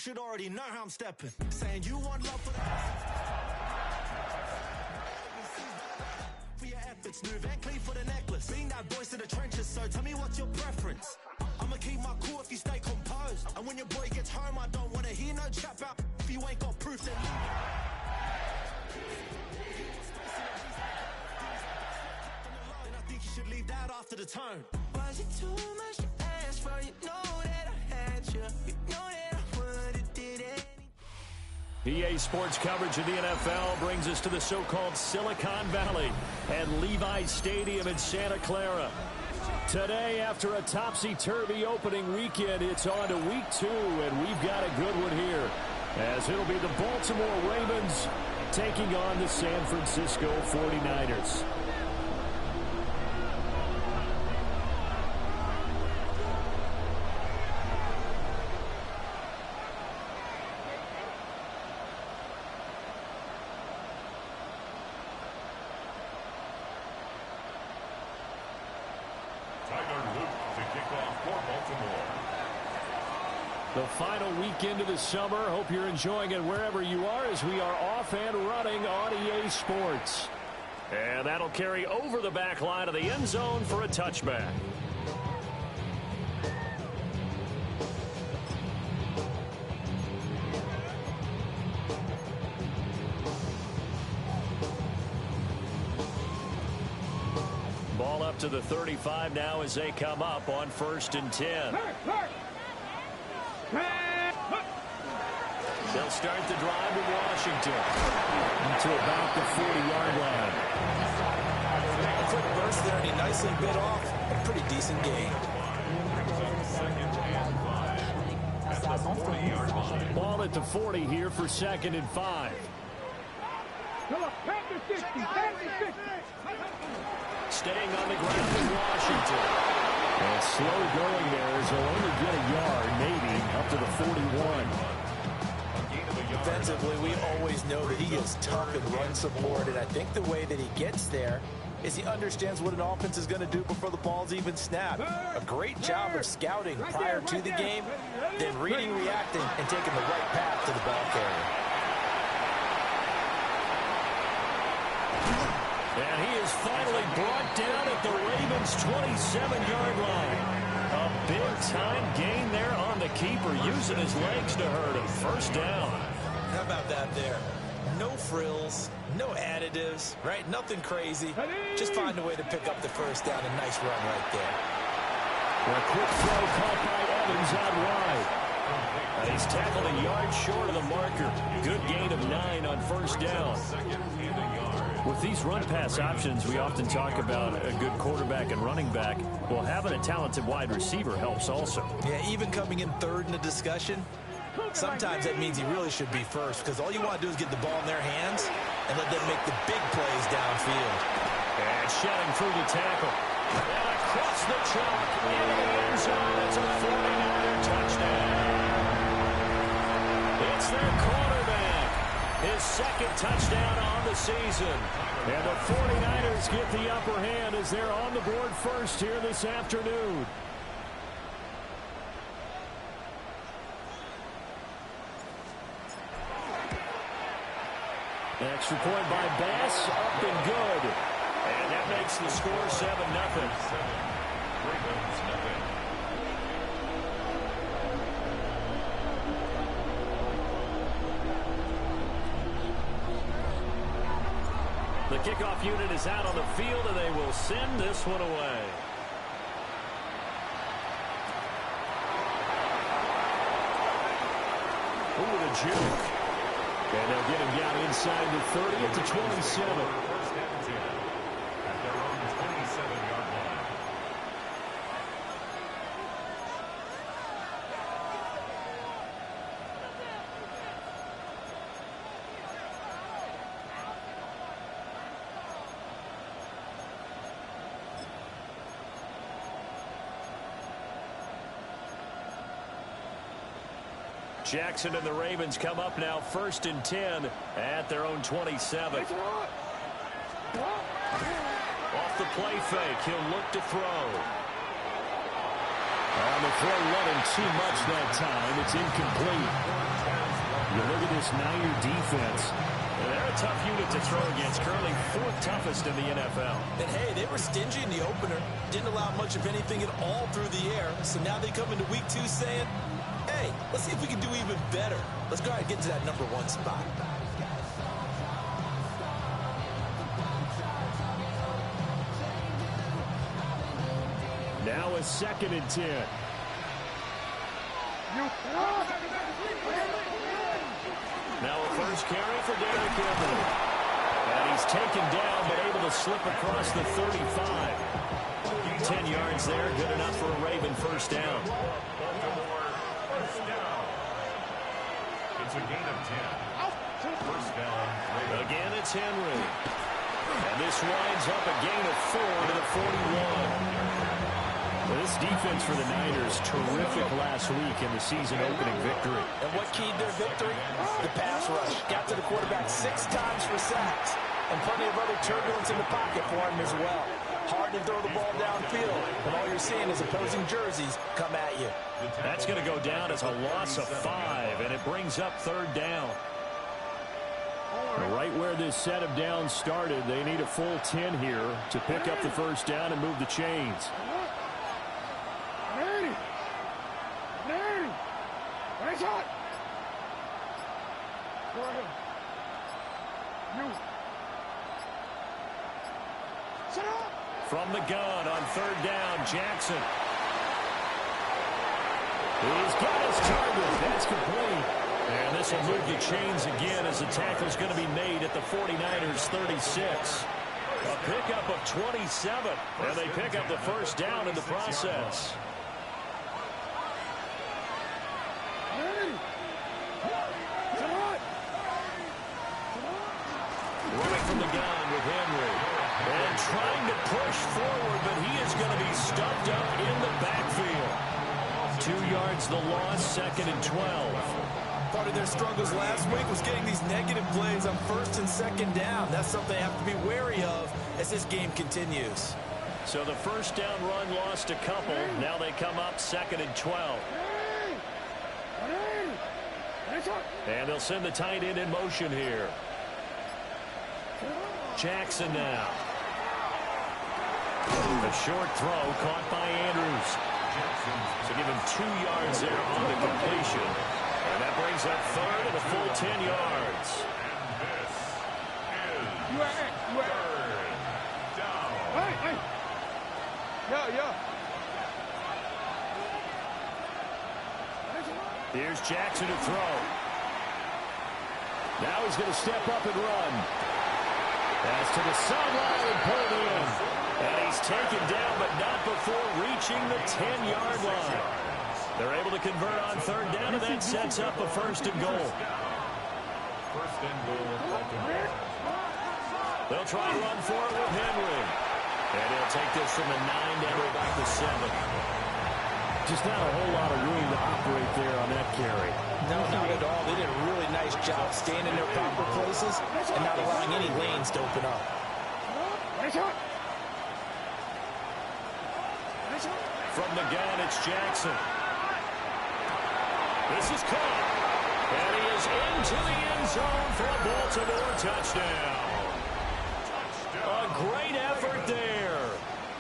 should already know how I'm stepping. Saying you want love for your efforts, new Van Cleef for the necklace. Being that voice in the trenches, so tell me what's your preference. I'ma keep my cool if you stay composed. And when your boy gets home, I don't wanna hear no chat about if you ain't got proof. Then I think you should leave that after the tone. Was it too much to ask for? You know that I had you. You know that I would've did it. EA Sports coverage of the NFL brings us to the so-called Silicon Valley and Levi's Stadium in Santa Clara. Today, after a topsy-turvy opening weekend, it's on to week 2, and we've got a good one here, as it'll be the Baltimore Ravens taking on the San Francisco 49ers. The final weekend of the summer. Hope you're enjoying it wherever you are as we are off and running on EA Sports. And that'll carry over the back line of the end zone for a touchback. Ball up to the 35 now as they come up on 1st and 10. They'll start the drive with Washington to about the 40-yard line. A quick burst there, and he nicely bit off a pretty decent gain. Ball at the 40 here for 2nd and 5. Staying on the ground in Washington. And slow going there as he'll only get a yard, maybe, up to the 41. Defensively, we always know that he is tough in run support, and I think the way that he gets there is he understands what an offense is going to do before the ball's even snapped. A great job of scouting prior to the game, then reading, reacting, and taking the right path to the ball carrier. And he is finally brought down at the Ravens' 27-yard line. A big-time gain there on the keeper, using his legs to hurt him. 1st down. How about that there? No frills, no additives, right? Nothing crazy. Just find a way to pick up the 1st down. A nice run right there. A quick throw caught by Evans out wide. And he's tackled a yard short of the marker. Good gain of 9 on 1st down. With these run-pass options, we often talk about a good quarterback and running back. Well, having a talented wide receiver helps also. Yeah, even coming in 3rd in the discussion, sometimes that means he really should be 1st, because all you want to do is get the ball in their hands and let them make the big plays downfield. And shedding through the tackle. And across the chalk into the end zone. It's a 49er touchdown. It's their quarterback. His 2nd touchdown on the season. And the 49ers get the upper hand as they're on the board first here this afternoon. Extra point by Bass, up and good. And that makes the score 7-0. The kickoff unit is out on the field, and they will send this one away. Ooh, the juke. And they'll get him down inside the 30 at the 27. Jackson and the Ravens come up now 1st and 10 at their own 27. Off the play fake, he'll look to throw. And the throw running too much that time. It's incomplete. You look at this Niner defense. And they're a tough unit to throw against, currently 4th toughest in the NFL. And hey, they were stingy in the opener. Didn't allow much of anything at all through the air. So now they come into week 2 saying, hey, let's see if we can do even better. Let's go ahead and get to that #1 spot. Now a 2nd and 10. Now a first carry for Derrick Henry. And he's taken down, but able to slip across the 35. 10 yards there, good enough for a Raven first down. It's a gain of 10. First down. Again, it's Henry. And this winds up a gain of 4 to the 41. Well, this defense for the Niners, terrific last week in the season-opening victory. And what keyed their victory? The pass rush. Got to the quarterback 6 times for sacks. And plenty of other turbulence in the pocket for him as well. Hard to throw the ball downfield, and all you're seeing is opposing jerseys come at you. That's going to go down as a loss of 5, and it brings up 3rd down. Right where this set of downs started, they need a full 10 here to pick up the first down and move the chains. From the gun on 3rd down, Jackson. He's got his target. That's complete. And this will move the chains again as the tackle's going to be made at the 49ers 36. A pickup of 27. And they pick up the first down in the process. Running from the gun with Henry. And trying to push forward, but he is going to be stuffed up in the backfield. 2 yards the loss, 2nd and 12. Part of their struggles last week was getting these negative plays on 1st and 2nd down. That's something they have to be wary of as this game continues. So the first down run lost a couple. Now they come up 2nd and 12. And they'll send the tight end in motion here. Jackson now. A short throw caught by Andrews. So give him 2 yards there on the completion. And that brings up 3rd and a full 10 yards. Here's Jackson to throw. Now he's going to step up and run. Pass to the sideline and pulled in. And he's taken down, but not before reaching the 10-yard line. They're able to convert on 3rd down, and that sets up a 1st and goal. First and goal. They'll try to run for it with Henry. And he'll take this from the 9 down to about the 7. Just not a whole lot of room to operate there on that carry. No, not at all. They did a really nice job staying in their proper places and not allowing any lanes to open up. From the gun, it's Jackson. This is caught. And he is into the end zone for a Baltimore touchdown. A great effort there.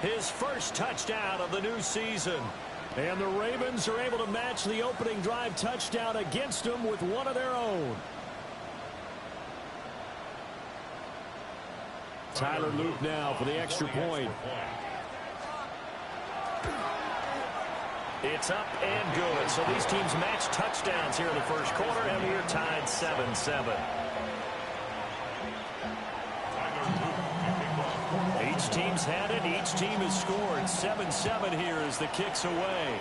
His first touchdown of the new season. And the Ravens are able to match the opening drive touchdown against them with one of their own. Tyler Luke now for the extra point. It's up and good. So these teams match touchdowns here in the first quarter, and we are tied 7-7. Each team's had it. Each team has scored. 7-7 here as the kick's away.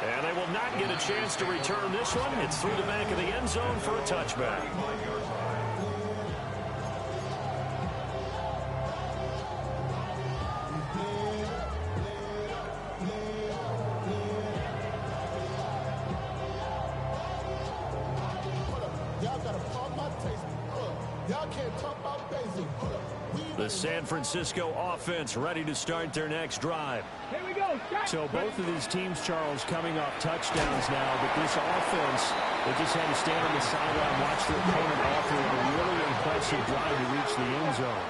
And they will not get a chance to return this one. It's through the back of the end zone for a touchback. The San Francisco offense ready to start their next drive. Here we go. So both of these teams, Charles, coming off touchdowns now, but this offense, they just had to stand on the sideline, watch their opponent offer a really impressive drive to reach the end zone.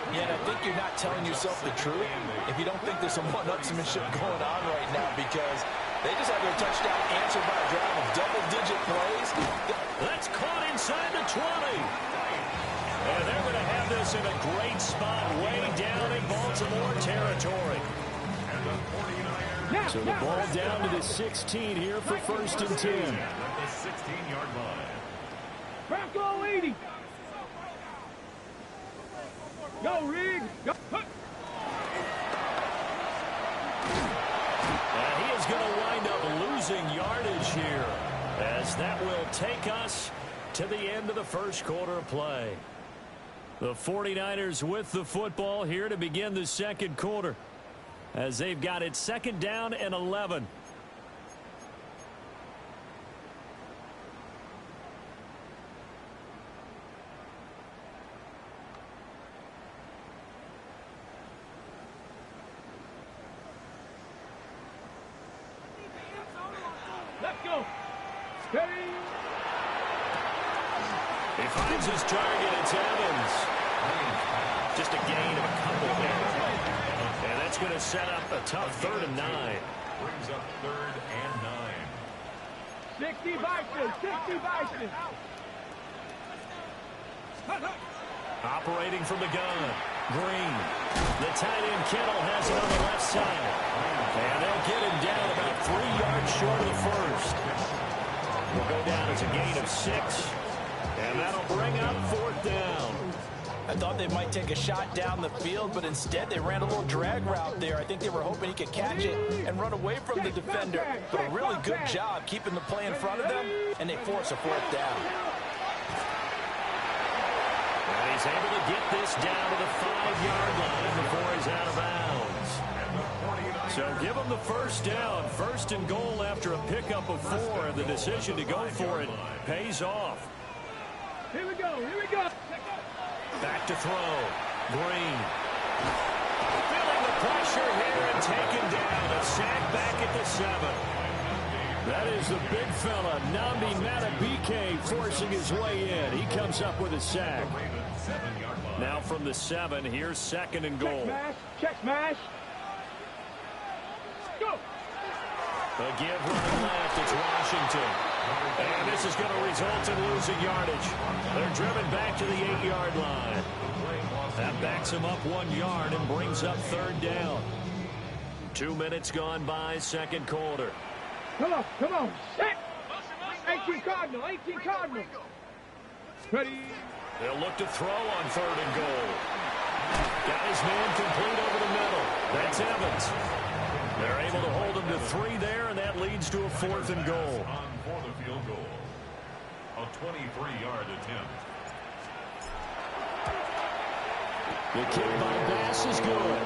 Yeah, and I think you're not telling yourself the truth if you don't think there's some one-upsmanship going on right now, because they just had their touchdown answered by a drive of double-digit plays. That's caught inside the 20. And they're going to have this in a great spot way down in Baltimore territory. So the ball down to the 16 here for 1st and 10. At the 16-yard line. Bronco 80. Go, Rig. Go. And he is going to wind up losing yardage here, as that will take us to the end of the first quarter of play. The 49ers with the football here to begin the second quarter, as they've got it 2nd down and 11. Let's go. Steady. He finds his target. It's Evans. Just a gain of a couple there. And that's going to set up a tough 3rd and 9. Brings up 3rd and 9. 60 Bison. 60 Bison. Operating from the gun. Green. The tight end Kittle has it on the left side. And they'll get him down about 3 yards short of the first. Will go down as a gain of 6. And that'll bring up 4th down. I thought they might take a shot down the field, but instead they ran a little drag route there. I think they were hoping he could catch it and run away from the defender. But a really good job keeping the play in front of them, and they force a 4th down. And he's able to get this down to the 5-yard line before he's out of bounds. So give him the 1st down. 1st and goal after a pickup of 4. And the decision to go for it pays off. Here we go. Here we go. Back to throw. Green. Feeling the pressure here and taken down. A sack back at the 7. That is the big fella, Nnamdi Madubuike, forcing his way in. He comes up with a sack. Now from the 7, here's 2nd and goal. Check smash. Check smash. Go. A give running left. It's Washington. And this is going to result in losing yardage. They're driven back to the 8-yard line. That backs them up 1 yard and brings up 3rd down. 2 minutes gone by, 2nd quarter. Come on. Come on. Set. 18 Cardinal. 18 Cardinal. Ready. They'll look to throw on 3rd and goal. Got his man complete over the middle. That's Evans. They're able to hold him to 3 there, and that leads to a 4th and goal. On for the field goal. A 23-yard attempt. The kick by Bass is good.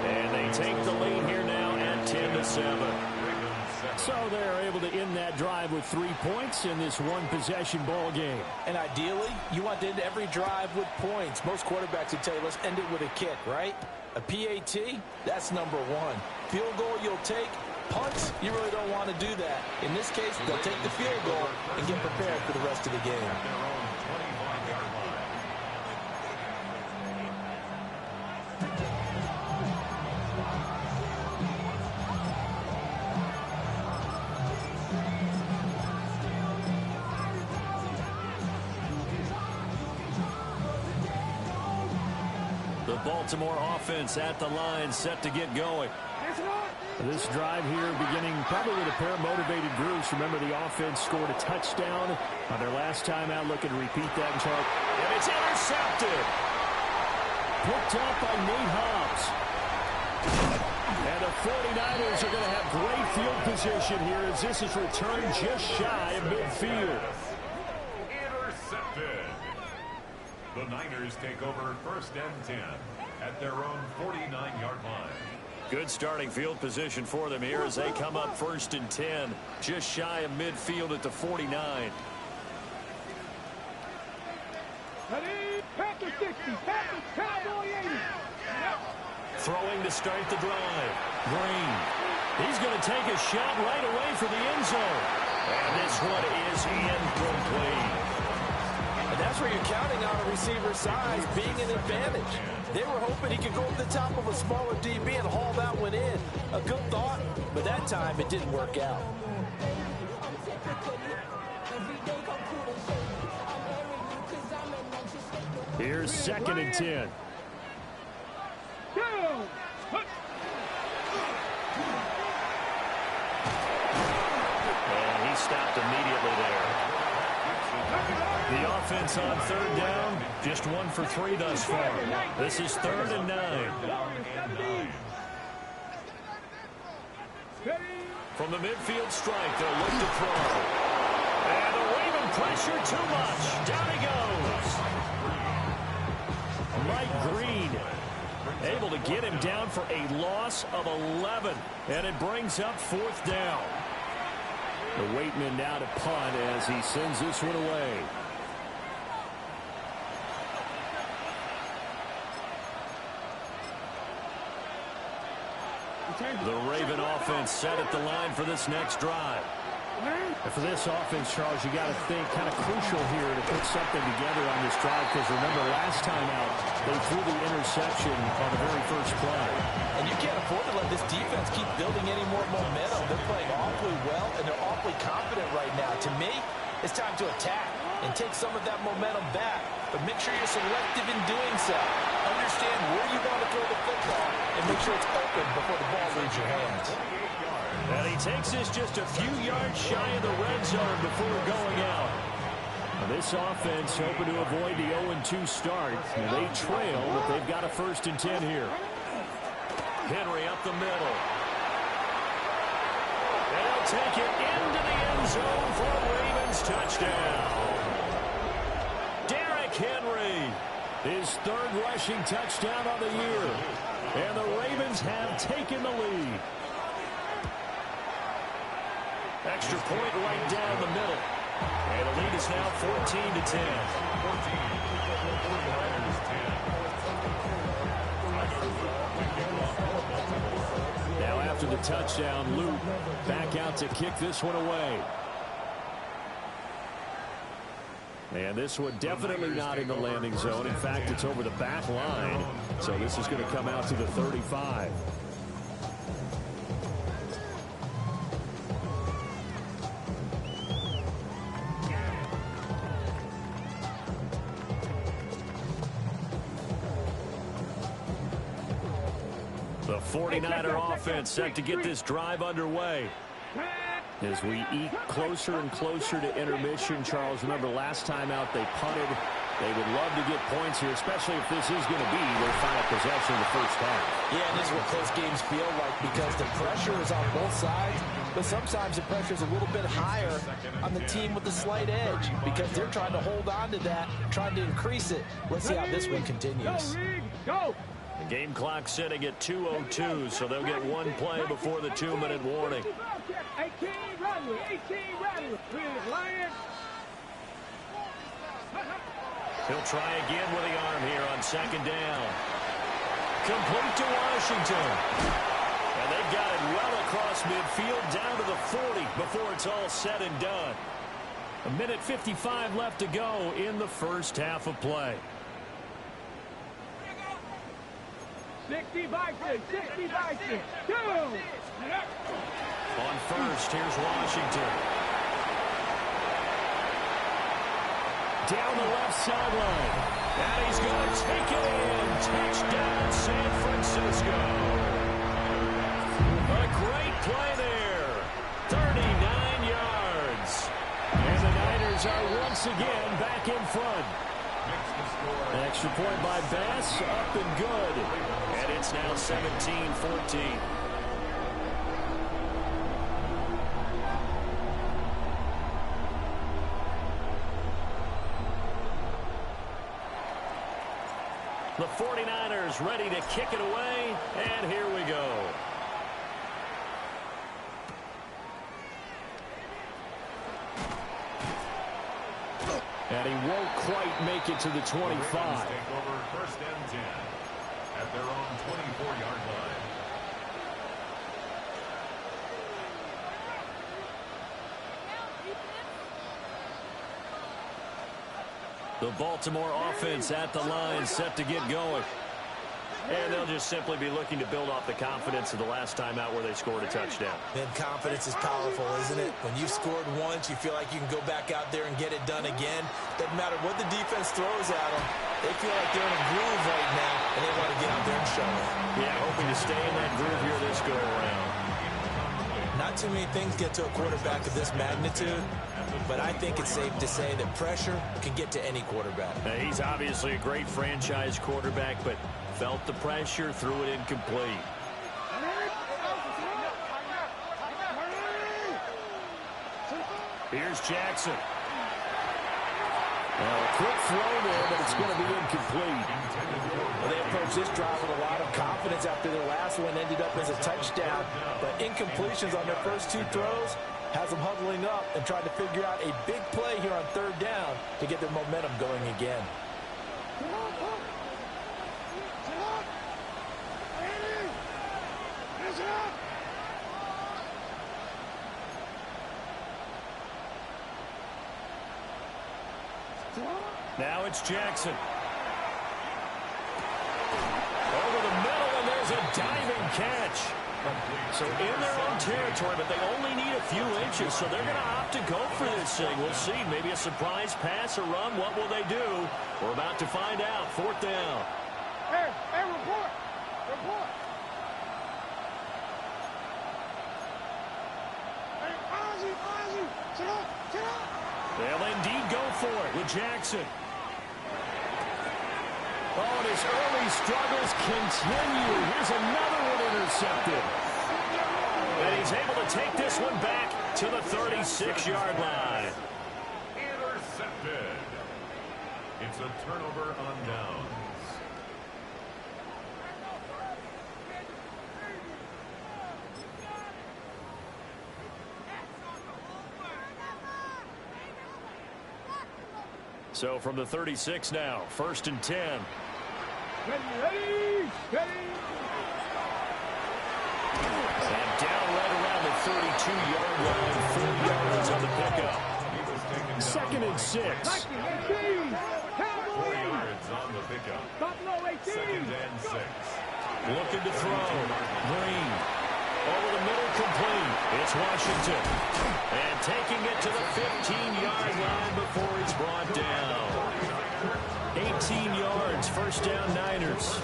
And they take the lead here now at 10-7. So they're able to end that drive with 3 points in this one-possession ball game. And ideally, you want to end every drive with points. Most quarterbacks would tell you, let's end it with a kick, right? A PAT, that's number 1. Field goal you'll take. Punts, you really don't want to do that. In this case, they'll take the field goal and get prepared for the rest of the game. The Baltimore offense at the line, set to get going. This drive here beginning probably with a pair of motivated groups. Remember, the offense scored a touchdown on their last time out. Looking to repeat that in charge. And it's intercepted. Picked up by Nate Hobbs. And the 49ers are going to have great field position here as this is returned just shy of midfield. Intercepted. The Niners take over 1st and 10 at their own 49-yard line. Good starting field position for them here as they come up 1st and 10, just shy of midfield at the 49. Ready? Panther 60. Panther Cowboy 80. Throwing to start the drive. Green. He's going to take a shot right away for the end zone. And this one is incomplete. And that's where you're counting on a receiver's size being an advantage. They were hoping he could go over the top of a smaller DB and haul that one in. A good thought, but that time it didn't work out. Here's 2nd and 10. And he stopped immediately there. The offense on 3rd down, just 1 for 3 thus far. This is 3rd and 9. From the midfield strike, they'll look to throw. And the Raven pressure too much. Down he goes. Mike Green able to get him down for a loss of 11. And it brings up 4th down. The Waitman now to punt as he sends this one away. The Raven offense set at the line for this next drive. And for this offense, Charles, you got to think kind of crucial here to put something together on this drive, because remember last time out they threw the interception on the very first play. And you can't afford to let this defense keep building any more momentum. They're playing awfully well, and they're awfully confident right now. To me, it's time to attack and take some of that momentum back. But make sure you're selective in doing so. Understand where you want to throw the football and make sure it's open before the ball leaves your hands. And he takes this just a few yards shy of the red zone before going out. Now this offense hoping to avoid the 0-2 start. And they trail, but they've got a 1st and 10 here. Henry up the middle. They'll take it into the end zone for a Ravens touchdown. Derrick Henry, his 3rd rushing touchdown of the year. And the Ravens have taken the lead. Extra point right down the middle. And the lead is now 14-10. Now after the touchdown, Luke back out to kick this one away. And this one definitely not in the landing zone. In fact, it's over the back line. So this is going to come out to the 35. The 49er offense set to get this drive underway. As we eke closer and closer to intermission, Charles, remember last time out they punted. They would love to get points here, especially if this is going to be their final possession in the first half. Yeah, and this is what close games feel like, because the pressure is on both sides, but sometimes the pressure is a little bit higher on the team with the slight edge, because they're trying to hold on to that, trying to increase it. Let's see how this one continues. Go! The game clock sitting at 2:02, so they'll get one play before the 2-minute warning. 18 Radley, 18 Radley. Lion. He'll try again with the arm here on 2nd down. Complete to Washington. And they got it well across midfield down to the 40 before it's all said and done. 1:55 left to go in the first half of play. 60 Bison, 60 Bison. Go! On first, here's Washington. Down the left sideline. And he's going to take it in. Touchdown, San Francisco. A great play there. 39 yards. And the Niners are once again back in front. Extra point by Bass, up and good. And it's now 17-14. The 49ers ready to kick it away, and here we go. And he won't quite make it to the 25. Take over 1st and 10 at their own 24-yard line. The Baltimore offense at the line, set to get going. And they'll just simply be looking to build off the confidence of the last time out where they scored a touchdown. And confidence is powerful, isn't it? When you've scored once, you feel like you can go back out there and get it done again. Doesn't matter what the defense throws at them. They feel like they're in a groove right now, and they want to get out there and show it. Yeah, hoping to stay in that groove here this go-around. Not too many things get to a quarterback of this magnitude, but I think it's safe to say that pressure can get to any quarterback. Now, he's obviously a great franchise quarterback, but felt the pressure, threw it incomplete. Here's Jackson. Well, a quick throw there, but it's going to be incomplete. Well, they approached this drive with a lot of confidence after their last one ended up as a touchdown. But incompletions on their first two throws has them huddling up and trying to figure out a big play here on third down to get their momentum going again. Now it's Jackson. Over the middle, and there's a diving catch. So in their own territory, but they only need a few inches, so they're going to opt to go for this thing. We'll see. Maybe a surprise pass or run. What will they do? We're about to find out. Fourth down. Hey, report. Report. Hey, Ozzie, sit up. They'll indeed go for it with Jackson. Oh, and his early struggles continue. Here's another one intercepted. And he's able to take this one back to the 36-yard line. Intercepted. It's a turnover on downs. So from the 36 now, 1st and 10. Ready. And down right around the 32-yard line, 4 yards on the pickup. 2nd and 6. 4 yards on the pickup. 2nd and 6. Looking to throw. Green. Over the middle, complete. It's Washington. And taking it to the 15-yard line before he's brought down. 18 yards, 1st down Niners.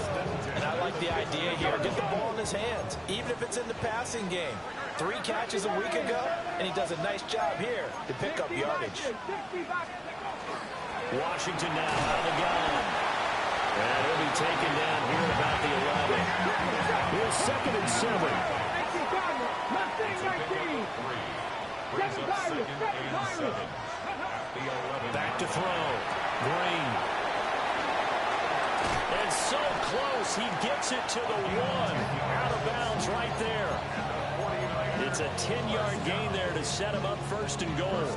And I like the idea here. Get the ball in his hands, even if it's in the passing game. 3 catches a week ago, and he does a nice job here to pick up yardage. Washington now out of the gun. And he'll be taken down here at about the 11. Here's 2nd and 7. Back to throw. Green. And so close, he gets it to the 1. Out of bounds right there. It's a 10-yard gain there to set him up 1st and goal.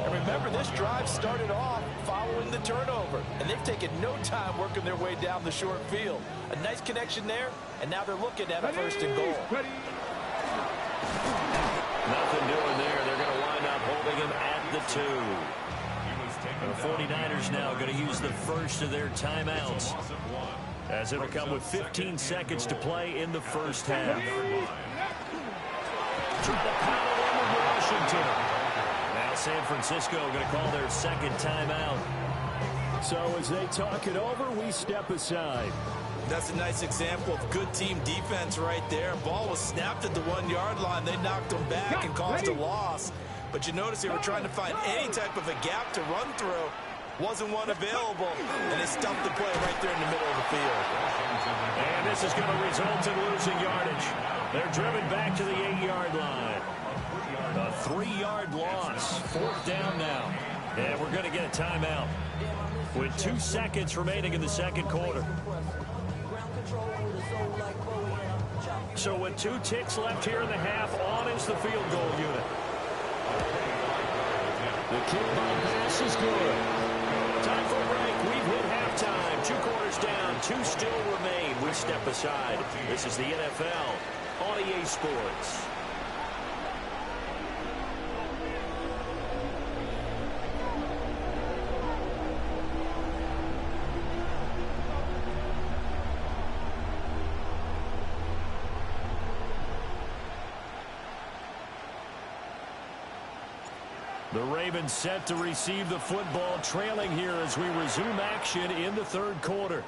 And remember, this drive started off following the turnover, and they've taken no time working their way down the short field. A nice connection there, and now they're looking at a 1st and goal. Nothing doing there. They're going to wind up holding him at the 2. The 49ers now going to use the first of their timeouts, as it'll come with 15 seconds to play in the first half. Try to pound it into Washington. Now San Francisco going to call their 2nd timeout. So as they talk it over, we step aside. That's a nice example of good team defense right there. Ball was snapped at the 1-yard line. They knocked them back and caused a loss. But you notice they were trying to find any type of a gap to run through. Wasn't one available, and they stuffed the play right there in the middle of the field. And this is going to result in losing yardage. They're driven back to the 8-yard line. A 3-yard loss. 4th down now. And we're going to get a timeout with 2 seconds remaining in the 2nd quarter. So with 2 ticks left here in the half, on is the field goal unit. The kick-off pass is good. Time for a break. We've hit halftime. 2 quarters down. 2 still remain. We step aside. This is the NFL on EA Sports. The Ravens set to receive the football, trailing here as we resume action in the third quarter.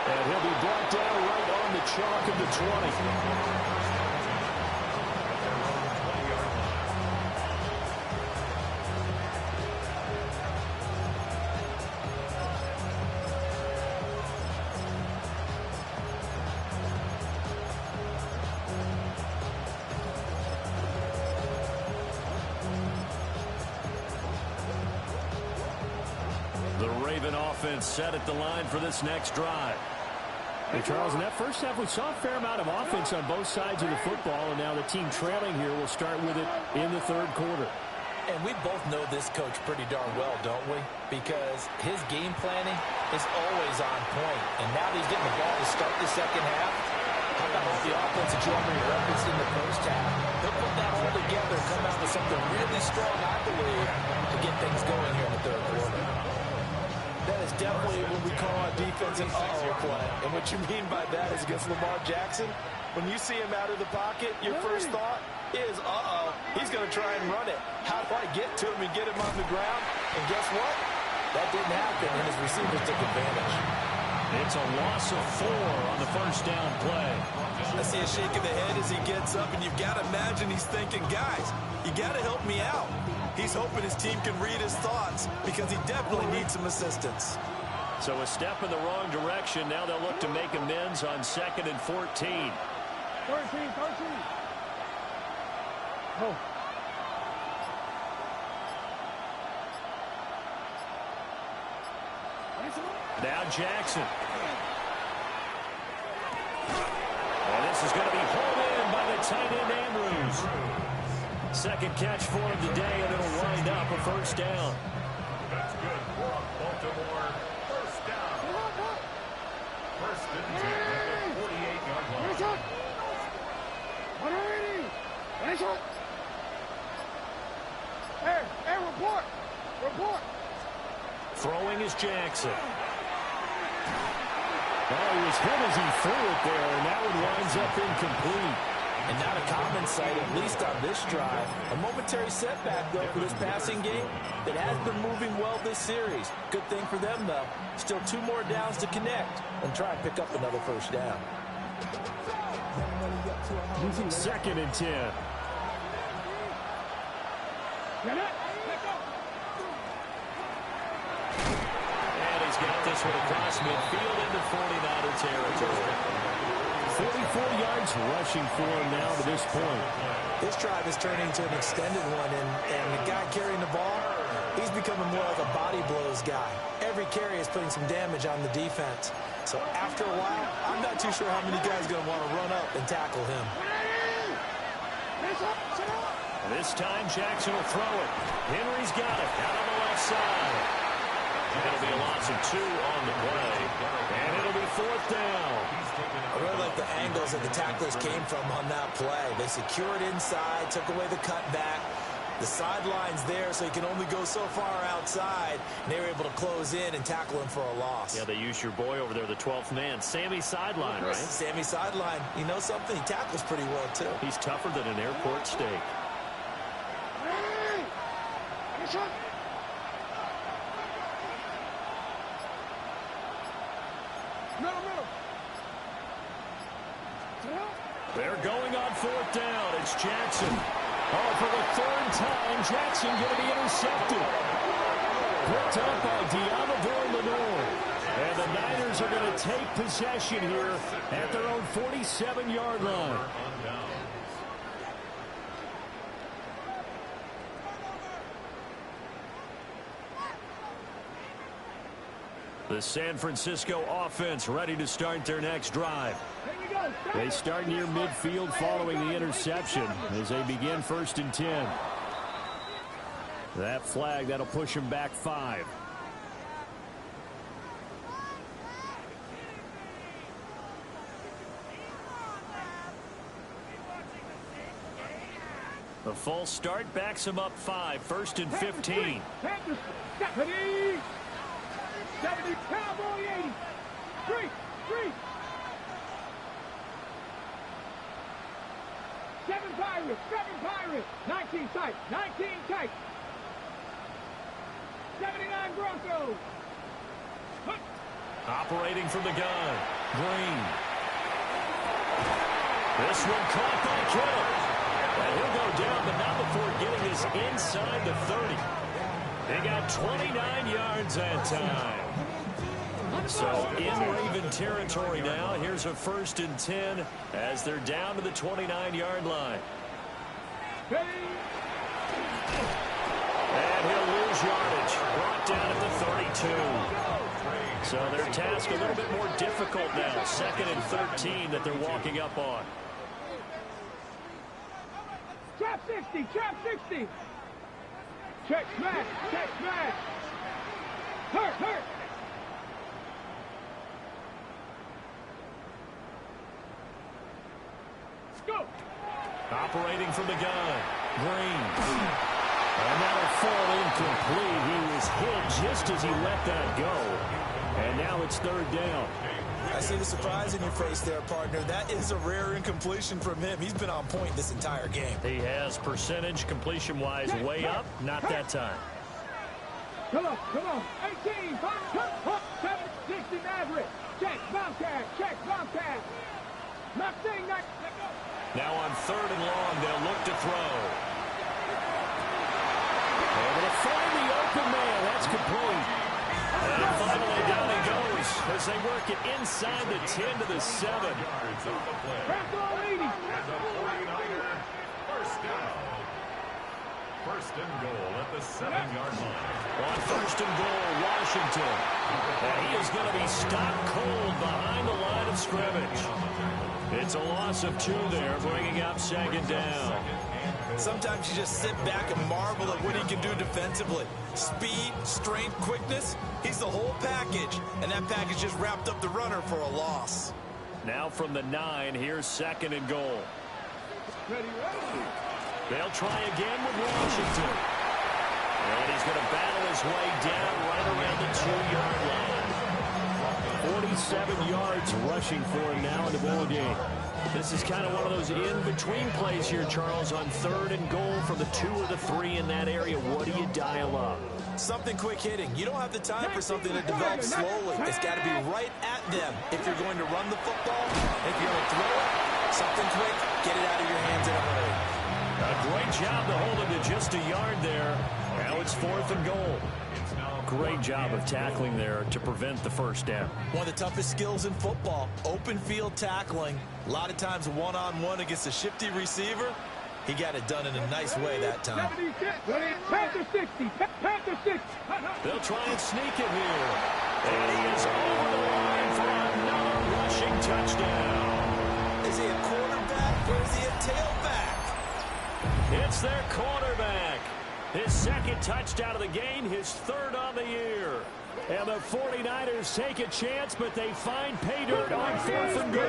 And he'll be brought down right on the chalk of the 20. Set at the line for this next drive. Hey, Charles, in that first half, we saw a fair amount of offense on both sides of the football, and now the team trailing here will start with it in the third quarter. And we both know this coach pretty darn well, don't we? Because his game planning is always on point. And now that he's getting the ball to start the second half, how about all the offense that you already referenced in the first half? He'll put that all together and come out with something really strong, I believe, to get things going here in the third quarter. That is definitely what we call on defense an uh-oh play. And what you mean by that is against Lamar Jackson, when you see him out of the pocket, your first thought is, uh-oh, he's going to try and run it. How do I get to him and get him on the ground? And guess what? That didn't happen, and his receivers took advantage. It's a loss of 4 on the first down play. I see a shake of the head as he gets up, and you've got to imagine he's thinking, guys, you got to help me out. He's hoping his team can read his thoughts because he definitely needs some assistance. So a step in the wrong direction. Now they'll look to make amends on 2nd and 14. 13. Oh. Now Jackson. And this is going to be hauled in by the tight end Andrews. Second catch for him today, and it'll wind up a first down. That's good for Baltimore. First down. First and 10 at the 48-yard line. Hey, report. Throwing is Jackson. Oh, he was hit as he threw it there, and that one winds up incomplete. And not a common sight, at least on this drive. A momentary setback, though, for this passing game that has been moving well this series. Good thing for them, though. Still 2 more downs to connect and try and pick up another first down. 2nd and 10. And he's got this one across midfield into 49er territory. 44 yards rushing for him now to this point. This drive is turning into an extended one, and the guy carrying the ball, he's becoming more like a body blows guy. Every carry is putting some damage on the defense. So after a while, I'm not too sure how many guys are going to want to run up and tackle him. This time Jackson will throw it. Henry's got it out on the left side. It'll be a loss of 2 on the play, and it'll be 4th down. I really like the angles that the tacklers came from on that play. They secured inside, took away the cutback. The sideline's there, so he can only go so far outside. And they were able to close in and tackle him for a loss. Yeah, they used your boy over there, the 12th man, Sammy Sideline, right? Sammy Sideline. You know something? He tackles pretty well, too. He's tougher than an airport steak. They're going on 4th down. It's Jackson. Oh, for the 3rd time, Jackson going to be intercepted. Picked up by Deommodore Lenoir. And the Niners are going to take possession here at their own 47-yard line. The San Francisco offense ready to start their next drive. They start near midfield following the interception as they begin 1st and 10. That flag, that'll push them back 5. The full start backs them up 5, 1st and 15. 70, cowboy 80. 3. 7 Pirates, 19 tight, 19 tight. 79 Broncos. Operating from the gun, Green. This one caught by Kittle. And he'll go down, but not before getting this inside the 30. They got 29 yards that time. So in Raven territory now. Here's a 1st and 10 as they're down to the 29-yard line. And he'll lose yardage. Brought down at the 32. So their task a little bit more difficult now. 2nd and 13 that they're walking up on. Trap 60, trap 60. Check smash, check smash. Hurt. Go. Operating from the gun, Green. And that'll fall incomplete. He was hit just as he let that go. And now it's 3rd down. I see the surprise in your face there, partner. That is a rare incompletion from him. He's been on point this entire game. He has percentage completion-wise way up. Not that time. Come on. 18, 7, 60 Maverick. Check, Bobcat. Nothing. Now on 3rd and long, they'll look to throw. Able to find the open man. That's complete. And finally down he goes as they work it inside the 10 to the 7. And the 49er, 1st down. 1st and goal at the 7-yard line. On 1st and goal, Washington. And he is going to be stopped cold behind the line of scrimmage. It's a loss of 2 there, bringing up 2nd down. Sometimes you just sit back and marvel at what he can do defensively. Speed, strength, quickness, he's the whole package. And that package just wrapped up the runner for a loss. Now from the 9, here's 2nd and goal. They'll try again with Washington. And he's going to battle his way down right around the 2-yard line. 47 yards rushing for him now in the ball game. This is kind of one of those in-between plays here, Charles, on 3rd and goal from the 2 or the 3 in that area. What do you dial up? Something quick hitting. You don't have the time for something that develops slowly. It's got to be right at them. If you're going to run the football, if you're going to throw it, something quick, get it out of your hands in a hurry. A great job to hold him to just a yard there. Now it's 4th and goal. Great job of tackling there to prevent the 1st down. One of the toughest skills in football, open field tackling. A lot of times one-on-one against a shifty receiver. He got it done in a nice way that time. Panther 60. They'll try and sneak it here. And he is over the line for another rushing touchdown. Is he a quarterback or is he a tailback? It's their quarterback. His 2nd touchdown of the game, his 3rd on the year. And the 49ers take a chance, but they find pay dirt on 4th and goal.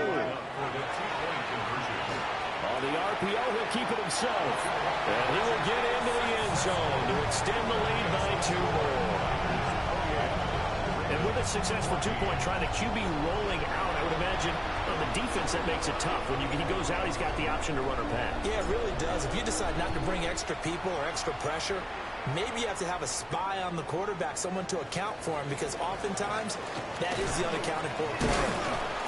On the RPO, he'll keep it himself. And he will get into the end zone to extend the lead by 2 more. And with a successful 2-point try, the QB rolling out, I would imagine on the defense that makes it tough. When he goes out, he's got the option to run or pass. Yeah, it really does. If you decide not to bring extra people or extra pressure, maybe you have to have a spy on the quarterback, someone to account for him, because oftentimes that is the unaccounted for player.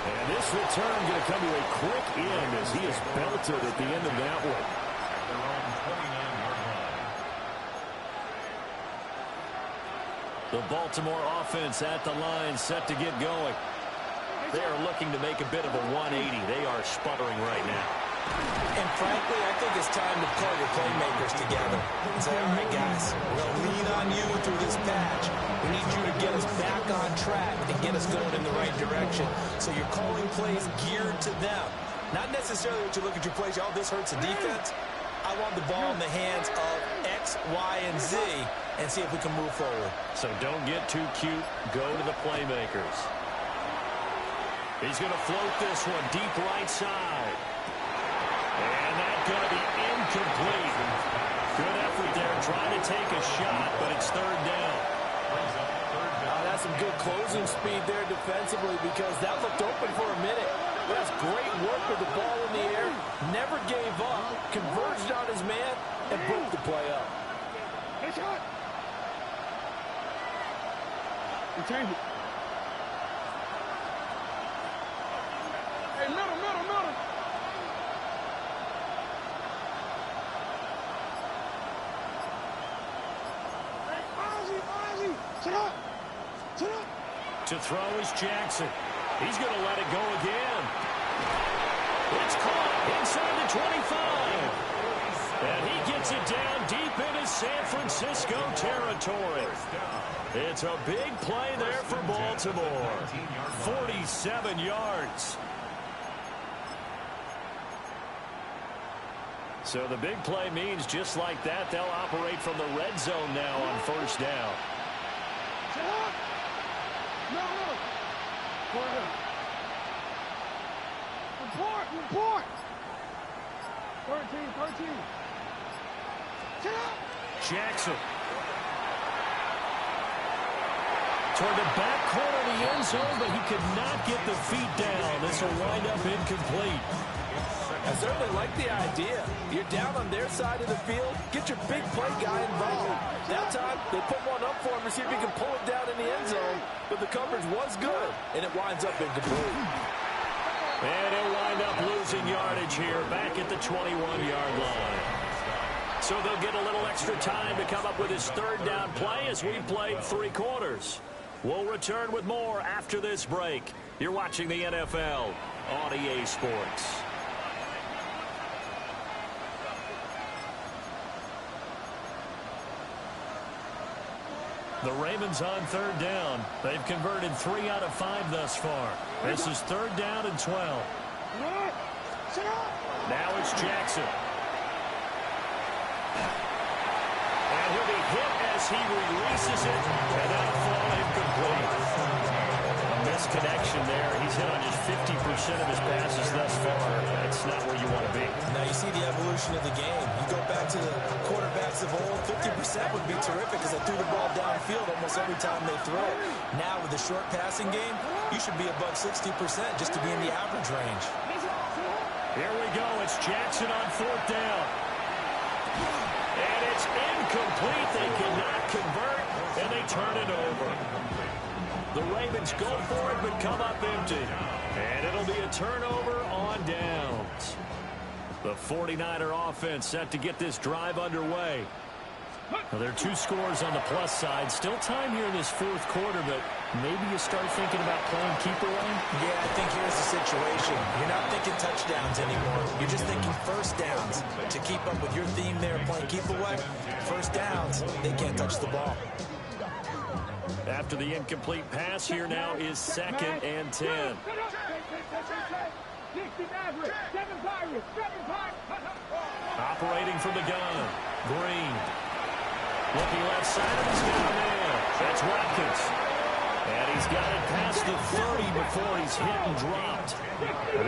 And this return going to come to a quick end as he is belted at the end of that one. Their own 29-yard line. The Baltimore offense at the line, set to get going. They are looking to make a bit of a 180. They are sputtering right now. And frankly, I think it's time to call your playmakers together and say, all right, guys, we're going to lean on you through this patch. We need you to get us back on track and get us going in the right direction. So you're calling plays geared to them. Not necessarily that you look at your plays, oh, this hurts the defense. I want the ball in the hands of X, Y, and Z and see if we can move forward. So don't get too cute. Go to the playmakers. He's going to float this one deep right side. And that's going to be incomplete. Good effort there trying to take a shot, but it's 3rd down. That's some good closing speed there defensively, because that looked open for a minute. That's great work with the ball in the air. Never gave up. Converged on his man and broke the play up. Hey, shot. Return it. Hey, middle. Hey, Ozzie. Sit up. To throw is Jackson. He's going to let it go again. It's caught inside the 25. And he gets it down deep into San Francisco territory. It's a big play there for Baltimore. 47 yards. So the big play means just like that, they'll operate from the red zone now on first down. No. Report. 13. Sit up. Jackson. Toward the back corner of the end zone, but he could not get the feet down. This will wind up incomplete. I certainly like the idea. You're down on their side of the field. Get your big play guy involved. That time, they put one up for him to see if he can pull it down in the end zone. But the coverage was good, and it winds up incomplete. And he'll wind up losing yardage here back at the 21-yard line. So they'll get a little extra time to come up with his third down play as we played 3 quarters. We'll return with more after this break. You're watching the NFL on EA Sports. The Ravens on third down. They've converted 3 out of 5 thus far. This is third down and 12. Now it's Jackson. And he'll be hit as he releases it. And that'll fall incomplete. A misconnection there. He's hit on just 50% of his passes thus far. That's not where you want to be. Now you see the evolution of the game. You go back to the quarterbacks of old, 50% would be terrific because they threw the ball downfield almost every time they throw. Now with the short passing game, you should be above 60% just to be in the average range. Here we go. It's Jackson on fourth down. And it's incomplete. They cannot convert, and they turn it over. The Ravens go for it, but come up empty. And it'll be a turnover on downs. The 49er offense set to get this drive underway. Now, there are 2 scores on the plus side. Still time here in this fourth quarter, but maybe you start thinking about playing keep away? Yeah, I think here's the situation. You're not thinking touchdowns anymore. You're just thinking first downs. To keep up with your theme there, playing keep away, first downs, they can't touch the ball. After the incomplete pass, here now is 2nd and 10. Operating from the gun, Green. Looking left side, he's got a man. That's Watkins. And he's got it past the 30 before he's hit and dropped.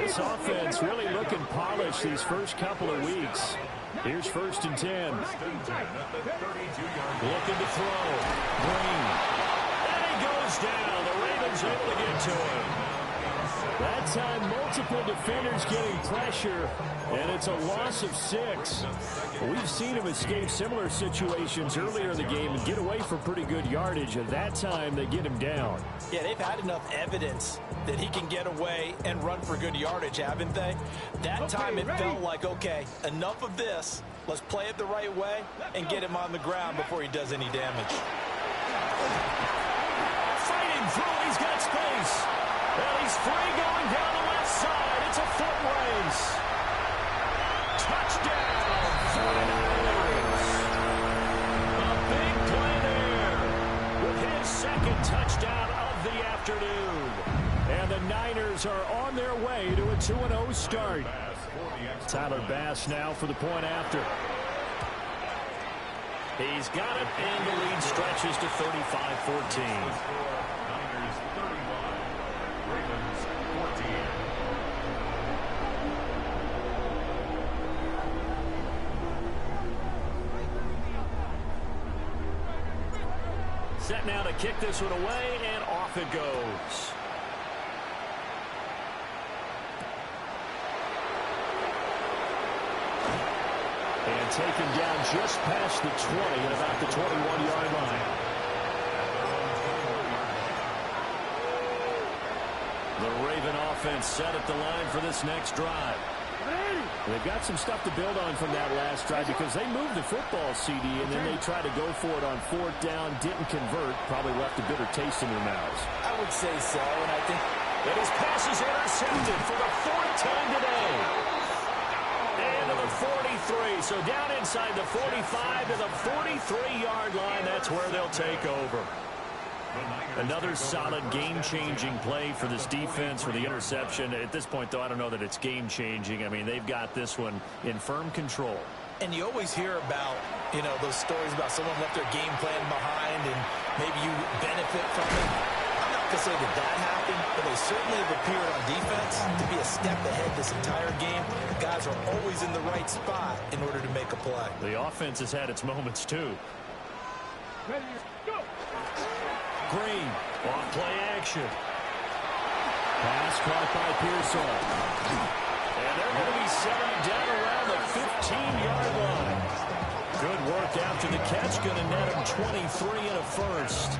This offense really looking polished these first couple of weeks. Here's 1st and 10. Looking to throw. Green. And he goes down. The Ravens able to get to him. That time, multiple defenders getting pressure, and it's a loss of 6. We've seen him escape similar situations earlier in the game and get away for pretty good yardage, and that time they get him down. Yeah, they've had enough evidence that he can get away and run for good yardage, haven't they? That time it felt like, okay, enough of this. Let's play it the right way and get him on the ground before he does any damage. Fighting through, he's got space. Well, he's free going down the left side. It's a foot race. Touchdown, 49ers. A big play there with his 2nd touchdown of the afternoon. And the Niners are on their way to a 2-0 start. Tyler Bass now for the point after. He's got it, and the lead stretches to 35-14. Set now to kick this one away, and off it goes. taken down just past the 20 at about the 21-yard line. The Raven offense set at the line for this next drive. They've got some stuff to build on from that last drive because they moved the football, CD, and then they tried to go for it on 4th down, didn't convert, probably left a bitter taste in their mouths. I would say so, and I think that his pass is intercepted for the 4th time today. And to the 43, so down inside the 45 to the 43-yard line. That's where they'll take over. Another solid game-changing play for this defense for the interception. At this point, though, I don't know that it's game-changing. I mean, they've got this one in firm control. And you always hear about, you know, those stories about someone left their game plan behind and maybe you benefit from it. I'm not going to say that that happened, but they certainly have appeared on defense to be a step ahead this entire game. Guys are always in the right spot in order to make a play. The offense has had its moments, too. Ready, go! Green, off play action. Pass caught by Pearsall. And they're going to be setting down around the 15-yard line. Good work after the catch, going to net him 23 and a first.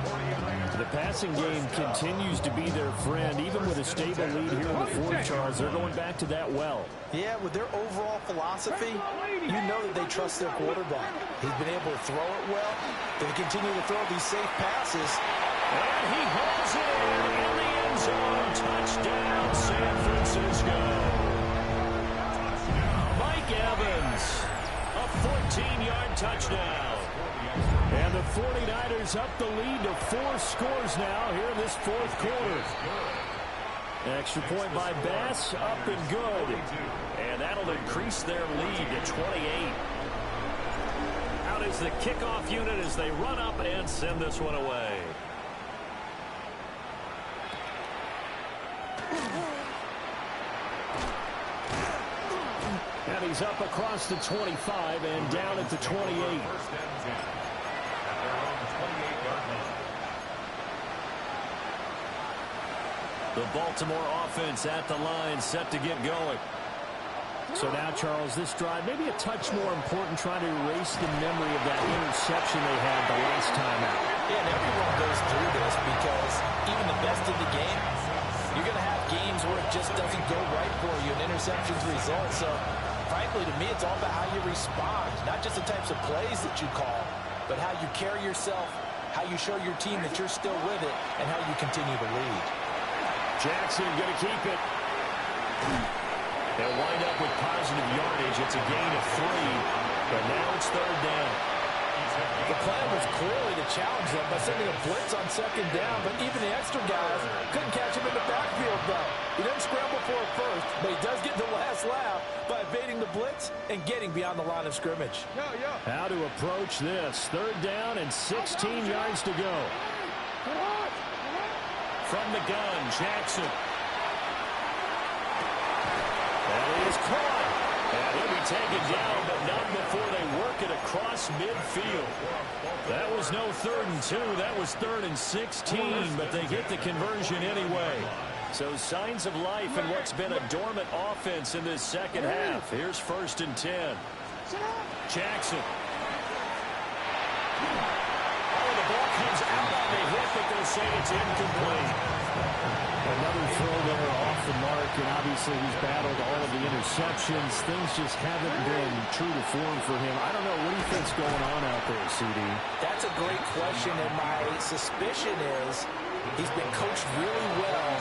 The passing game continues to be their friend, even with a stable lead here in the 4th, Charles. They're going back to that well. Yeah, with their overall philosophy, you know that they trust their quarterback. He's been able to throw it well. They continue to throw these safe passes. And he holds it in the end zone. Touchdown, San Francisco. Mike Evans, a 14-yard touchdown. And the 49ers up the lead to 4 scores now here in this 4th quarter. Extra point by Bass, up and good. And that'll increase their lead to 28. Out is the kickoff unit as they run up and send this one away. And he's up across the 25 and down at the 28. The Baltimore offense at the line, set to get going. So now, Charles, this drive maybe a touch more important, trying to erase the memory of that interception they had the last time out. Yeah, and everyone goes through this because even the best in the game, you're going to have games where it just doesn't go right for you, and interceptions result. So, frankly, to me, it's all about how you respond, not just the types of plays that you call, but how you carry yourself, how you show your team that you're still with it, and how you continue to lead. Jackson going to keep it. They'll wind up with positive yardage. It's a gain of 3, but now it's 3rd down. The plan was clearly to challenge them by sending a blitz on 2nd down, but even the extra guys couldn't catch him in the backfield, though. He doesn't scramble for a first, but he does get the last laugh by evading the blitz and getting beyond the line of scrimmage. How to approach this. 3rd down and 16 yards to go. From the gun, Jackson. That is caught. And he'll be taken down, but not before they work it across midfield. That was no 3rd and 2. That was 3rd and 16, but they get the conversion anyway. So signs of life in what's been a dormant offense in this second half. Here's 1st and 10. Jackson. The ball comes out on the hit, but they'll say it's incomplete. Another throw there off the mark, and obviously he's battled all of the interceptions. Things just haven't been true to form for him. I don't know. What do you think's going on out there, CD? That's a great question, and my suspicion is he's been coached really well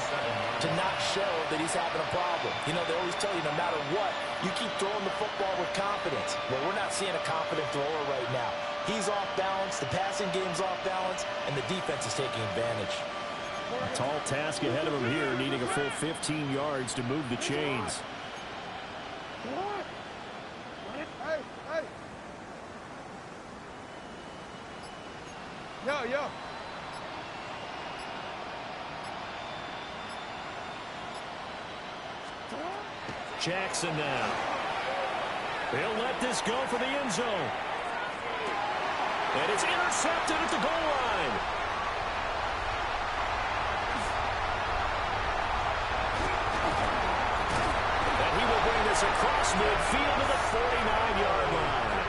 to not show that he's having a problem. You know, they always tell you no matter what, you keep throwing the football with confidence. Well, we're not seeing a confident thrower right now. He's off balance, the passing game's off balance, and the defense is taking advantage. A tall task ahead of him here, needing a full 15 yards to move the chains. Yo. Jackson now. He'll let this go for the end zone. And it's intercepted at the goal line. And he will bring this across midfield to the 49-yard line.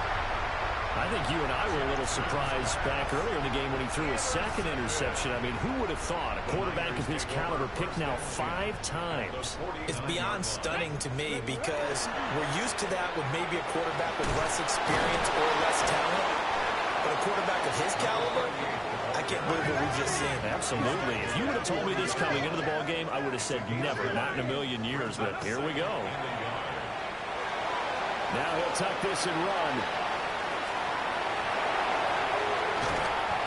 you and I were a little surprised back earlier in the game when he threw his second interception. I mean, who would have thought a quarterback of his caliber picked now 5 times? It's beyond stunning to me because we're used to that with maybe a quarterback with less experience or less talent. But a quarterback of his caliber, I can't believe what we've just seen. Absolutely. If you would have told me this coming into the ball game, I would have said never, not in a million years. But here we go. Now he'll tuck this and run.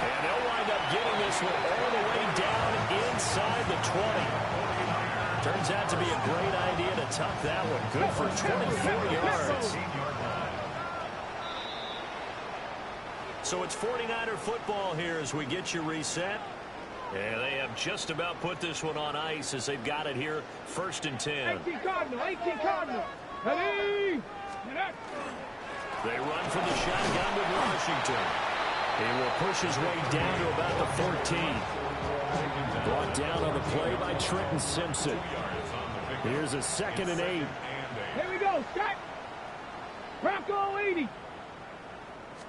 And they'll wind up getting this one all the way down inside the 20. Turns out to be a great idea to tuck that one. Good for 24 yards. So it's 49er football here as we get you reset. And they have just about put this one on ice as they've got it here. 1st and 10. 18 Cardinal, 18 Cardinal. Ready? They run from the shotgun with Washington. He will push his way down to about the 14. Brought down on the play by Trenton Simpson. Here's a 2nd and 8. Here we go, Scott. Bronco 80.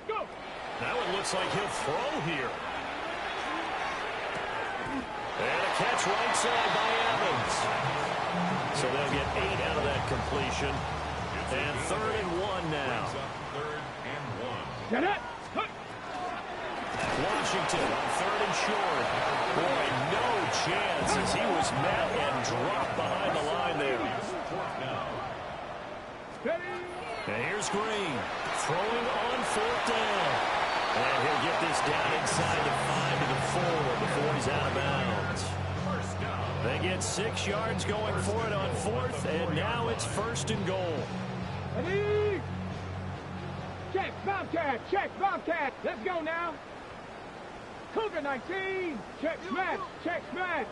Go. Now it looks like he'll throw here. And a catch right side by Evans. So they'll get 8 out of that completion. And 3rd and 1 now. Get it. Washington on 3rd and short. Boy, no chance as he was met and dropped behind the line there. And here's Green throwing on 4th down. And he'll get this down inside the 5 to the 4 before he's out of bounds. They get 6 yards going for it on 4th, and now it's 1st and goal. Ready? Check, Bobcat, check, Bobcat. Let's go now. Cougar 19. Check, smash, check, smash.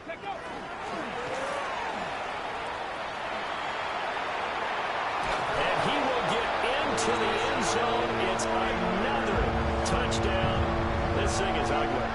Let's go. And he will get into the end zone. It's another touchdown. This thing is ugly.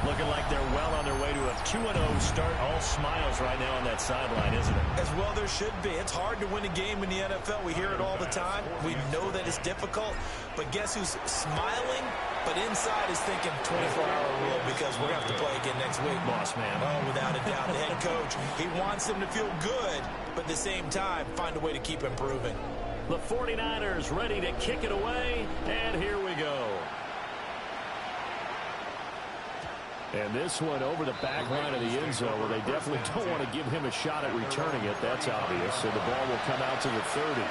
Looking like they're well on their way to a 2-0 start. All smiles right now on that sideline, isn't it? As well there should be. It's hard to win a game in the NFL. We hear it all the time. We know that it's difficult. But guess who's smiling? But inside is thinking 24-hour rule because we're going to have to play again next week. Boss man. Oh, without a doubt. The head coach, he wants them to feel good, but at the same time, find a way to keep improving. The 49ers ready to kick it away, and here we go. And this one over the back line of the end zone where they definitely don't want to give him a shot at returning it. That's obvious. So the ball will come out to the 30.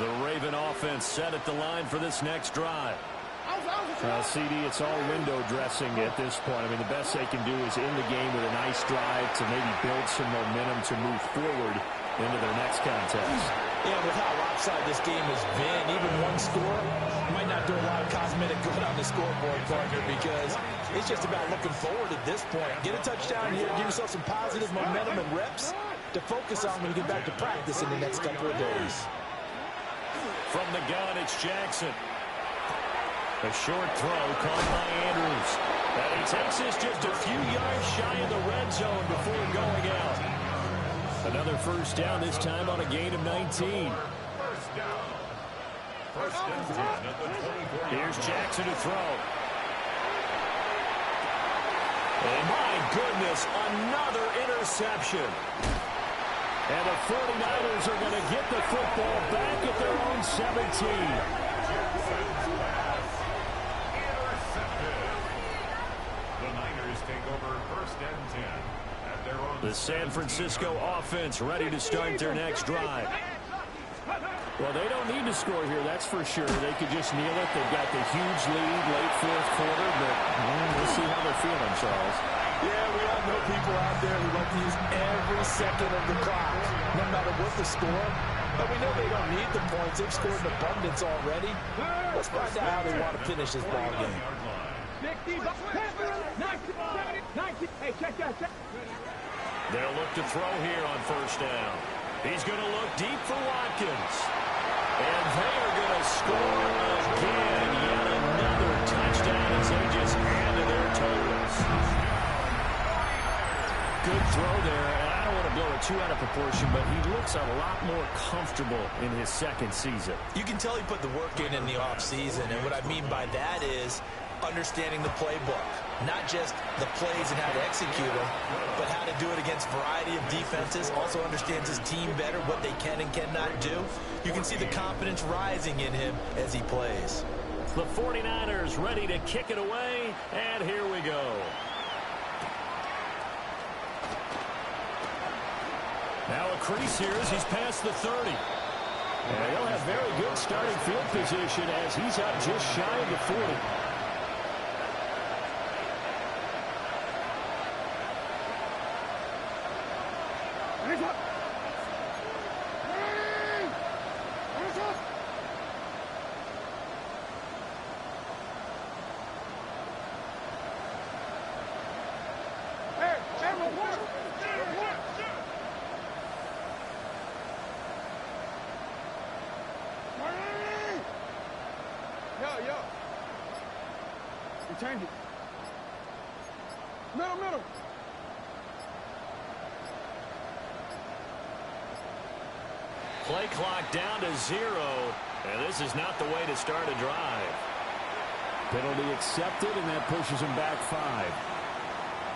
The Raven offense set at the line for this next drive. CD, it's all window dressing at this point. I mean, the best they can do is in the game with a nice drive to maybe build some momentum to move forward into their next contest. Yeah, with how lopsided this game has been, even one score might not do a lot of cosmetic good on the scoreboard, partner, because it's just about looking forward at this point. Get a touchdown here, give yourself some positive momentum and reps to focus on when you get back to practice in the next couple of days. From the gun, it's Jackson. A short throw caught by Andrews. And he takes this just a few yards shy of the red zone before going out. Another 1st down, this time on a gain of 19. First down. 1st and 10 at the 24. Here's Jackson to throw. And my goodness, another interception. And the 49ers are going to get the football back at their own 17. The San Francisco offense ready to start their next drive. Well, they don't need to score here, that's for sure. They could just kneel it. They've got the huge lead late 4th quarter, but we'll see how they're feeling, Charles. Yeah, we all know people out there who like to use every second of the clock, no matter what the score. But we know they don't need the points. They've scored in abundance already. Let's find out how they want to finish this ball game. 60, 90, 90. Hey, check that. They'll look to throw here on 1st down. He's going to look deep for Watkins. And they are going to score again. Yet another touchdown as they just add to their totals. Good throw there. And I don't want to blow it too out of proportion, but he looks a lot more comfortable in his second season. You can tell he put the work in the offseason, and what I mean by that is understanding the playbook. Not just the plays and how to execute them, but how to do it against a variety of defenses. Also understands his team better, what they can and cannot do. You can see the confidence rising in him as he plays. The 49ers ready to kick it away, and here we go. Now a crease here as he's past the 30. And he'll have very good starting field position as he's out just shy of the 40. Change it. Middle. Play clock down to 0, and this is not the way to start a drive. Penalty accepted, and that pushes him back 5.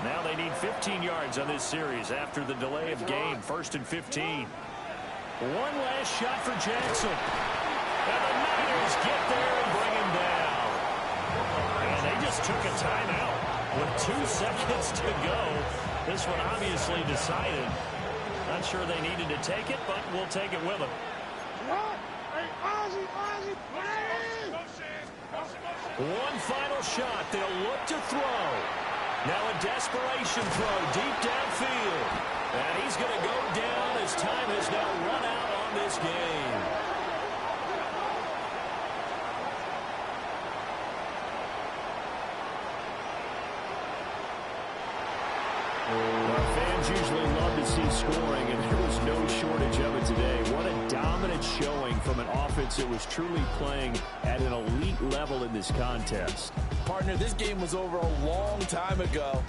Now they need 15 yards on this series after the delay of game. 1st and 15. One last shot for Jackson. And the Niners get there and bring him down. And they just took a timeout with 2 seconds to go. This one obviously decided. Not sure they needed to take it, but we'll take it with them. One final shot. They'll look to throw. Now a desperation throw deep downfield. And he's going to go down as time has now run out on this game. Fans usually love to see scoring, and there was no shortage of it today. What a dominant showing from an offense that was truly playing at an elite level in this contest. Partner, this game was over a long time ago,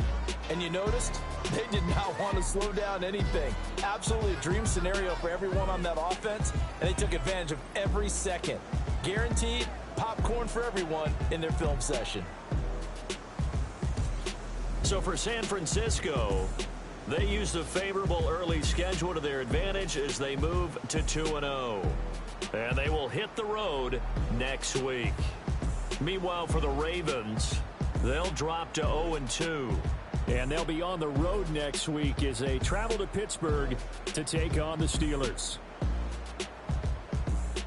and you noticed they did not want to slow down anything. Absolutely a dream scenario for everyone on that offense, and they took advantage of every second. Guaranteed popcorn for everyone in their film session. So for San Francisco, they use the favorable early schedule to their advantage as they move to 2-0. And they will hit the road next week. Meanwhile, for the Ravens, they'll drop to 0-2. And they'll be on the road next week as they travel to Pittsburgh to take on the Steelers.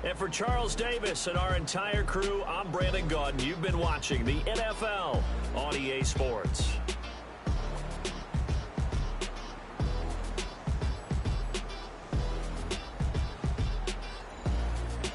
And for Charles Davis and our entire crew, I'm Brandon Gaudin. You've been watching the NFL on EA Sports.